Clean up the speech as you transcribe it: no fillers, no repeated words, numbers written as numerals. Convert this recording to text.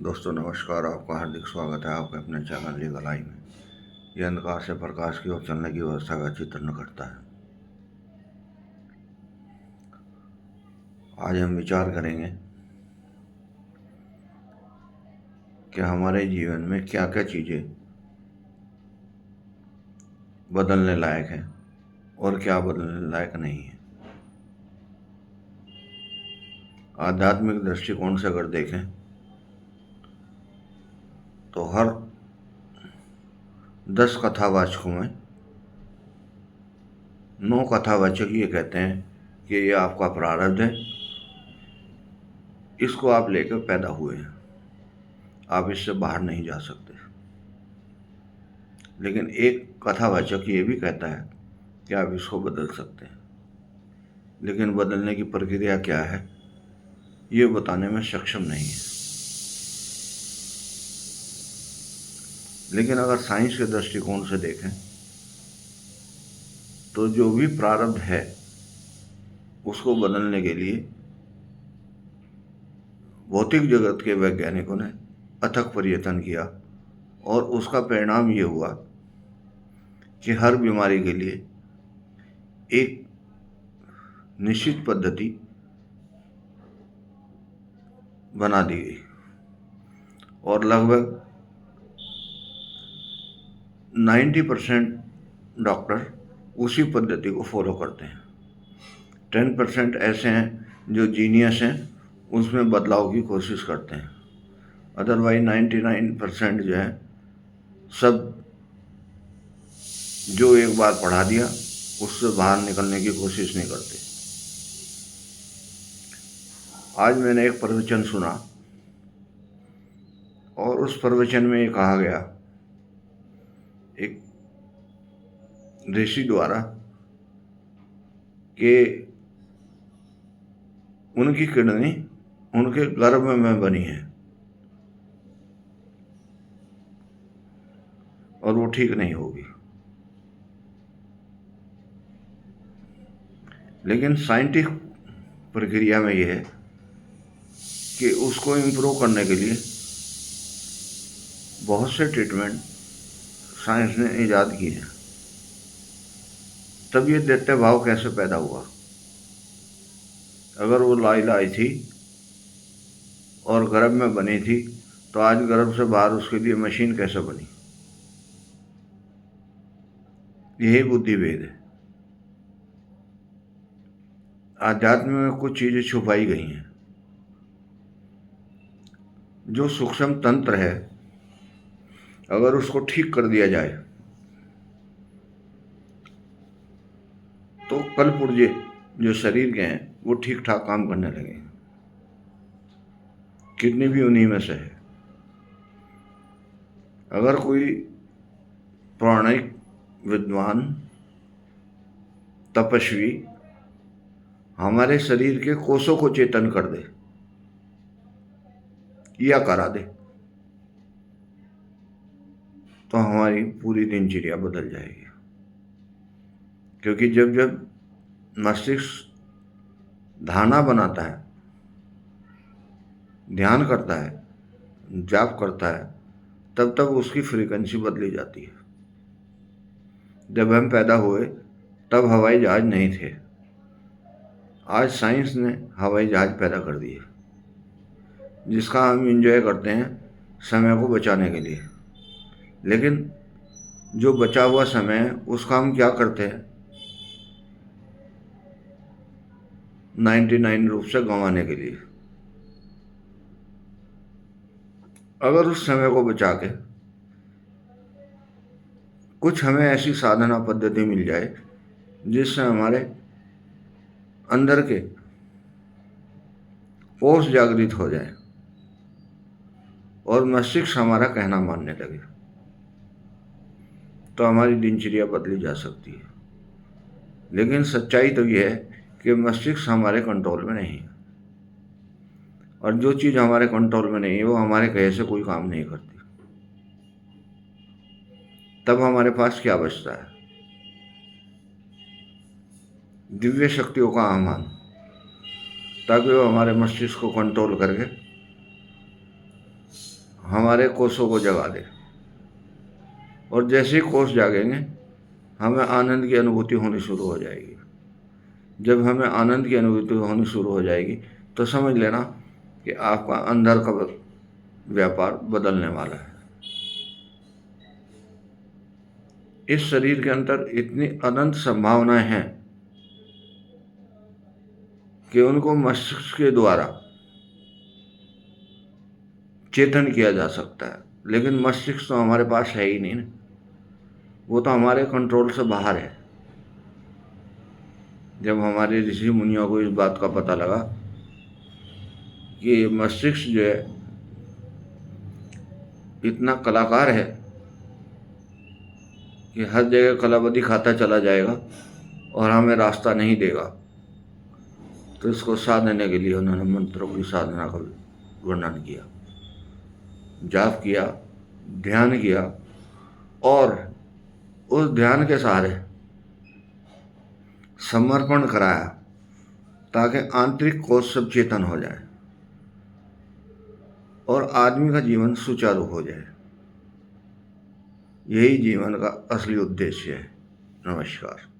दोस्तों नमस्कार। आपका हार्दिक स्वागत है आपके अपने चैनल लीगल आई में। यह अंधकार से प्रकाश की ओर चलने की व्यवस्था का चित्रण करता है। आज हम विचार करेंगे कि हमारे जीवन में क्या क्या चीज़ें बदलने लायक हैं और क्या बदलने लायक नहीं है। आध्यात्मिक दृष्टिकोण से अगर देखें तो हर 10 कथावाचकों में 9 कथावाचक ये कहते हैं कि ये आपका प्रारब्ध है, इसको आप लेकर पैदा हुए हैं, आप इससे बाहर नहीं जा सकते। लेकिन एक कथावाचक ये भी कहता है कि आप इसको बदल सकते हैं, लेकिन बदलने की प्रक्रिया क्या है ये बताने में सक्षम नहीं है। लेकिन अगर साइंस के दृष्टिकोण से देखें तो जो भी प्रारब्ध है उसको बदलने के लिए भौतिक जगत के वैज्ञानिकों ने अथक प्रयत्न किया और उसका परिणाम ये हुआ कि हर बीमारी के लिए एक निश्चित पद्धति बना दी गई और लगभग 90% डॉक्टर उसी पद्धति को फॉलो करते हैं। 10% ऐसे हैं जो जीनियस हैं, उसमें बदलाव की कोशिश करते हैं। अदरवाइज 99% जो है सब जो एक बार पढ़ा दिया उससे बाहर निकलने की कोशिश नहीं करते। आज मैंने एक प्रवचन सुना और उस प्रवचन में ये कहा गया एक ऋषि द्वारा कि उनकी किडनी उनके गर्भ में बनी है और वो ठीक नहीं होगी। लेकिन साइंटिफिक प्रक्रिया में यह है कि उसको इम्प्रूव करने के लिए बहुत से ट्रीटमेंट साइंस ने ईजाद किए हैं। तब ये दैत्य भाव कैसे पैदा हुआ? अगर वो लाइलाज थी और गर्भ में बनी थी तो आज गर्भ से बाहर उसके लिए मशीन कैसे बनी? यही बुद्धि भेद है। आध्यात्म में कुछ चीजें छुपाई गई हैं। जो सूक्ष्म तंत्र है अगर उसको ठीक कर दिया जाए तो कल पुर्जे जो शरीर के हैं वो ठीक ठाक काम करने लगे। किडनी भी उन्हीं में से है। अगर कोई पौराणिक विद्वान तपस्वी हमारे शरीर के कोषों को चेतन कर दे या करा दे तो हमारी पूरी दिनचर्या बदल जाएगी। क्योंकि जब जब मस्तिष्क धारणा बनाता है, ध्यान करता है, जाप करता है, तब तब उसकी फ्रीक्वेंसी बदली जाती है। जब हम पैदा हुए तब हवाई जहाज नहीं थे। आज साइंस ने हवाई जहाज पैदा कर दिए जिसका हम एंजॉय करते हैं समय को बचाने के लिए। लेकिन जो बचा हुआ समय है उसका हम क्या करते हैं? 99 रूप से गंवाने के लिए। अगर उस समय को बचा के कुछ हमें ऐसी साधना पद्धति मिल जाए जिससे हमारे अंदर के कोष जागृत हो जाए और मस्तिष्क हमारा कहना मानने लगे तो हमारी दिनचर्या बदली जा सकती है। लेकिन सच्चाई तो यह है कि मस्तिष्क हमारे कंट्रोल में नहीं है और जो चीज़ हमारे कंट्रोल में नहीं है वो हमारे कहे से कोई काम नहीं करती। तब हमारे पास क्या बचता है? दिव्य शक्तियों का आह्वान, ताकि वो हमारे मस्तिष्क को कंट्रोल करके हमारे कोषों को जगा दे, और जैसे ही कोष जागेंगे हमें आनंद की अनुभूति होनी शुरू हो जाएगी। जब हमें आनंद की अनुभूति होनी शुरू हो जाएगी तो समझ लेना कि आपका अंदर का व्यापार बदलने वाला है। इस शरीर के अंदर इतनी अनंत संभावनाएं हैं कि उनको मस्तिष्क के द्वारा चेतन किया जा सकता है, लेकिन मस्तिष्क तो हमारे पास है ही नहीं ना, वो तो हमारे कंट्रोल से बाहर है। जब हमारे ऋषि मुनियों को इस बात का पता लगा कि मस्तिष्क जो है इतना कलाकार है कि हर जगह कलाबदी खाता चला जाएगा और हमें रास्ता नहीं देगा, तो इसको साधने के लिए उन्होंने मंत्रों की साधना का वर्णन किया, जाप किया, ध्यान किया, और उस ध्यान के सहारे समर्पण कराया ताकि आंतरिक कोष सब चेतन हो जाए और आदमी का जीवन सुचारू हो जाए। यही जीवन का असली उद्देश्य है। नमस्कार।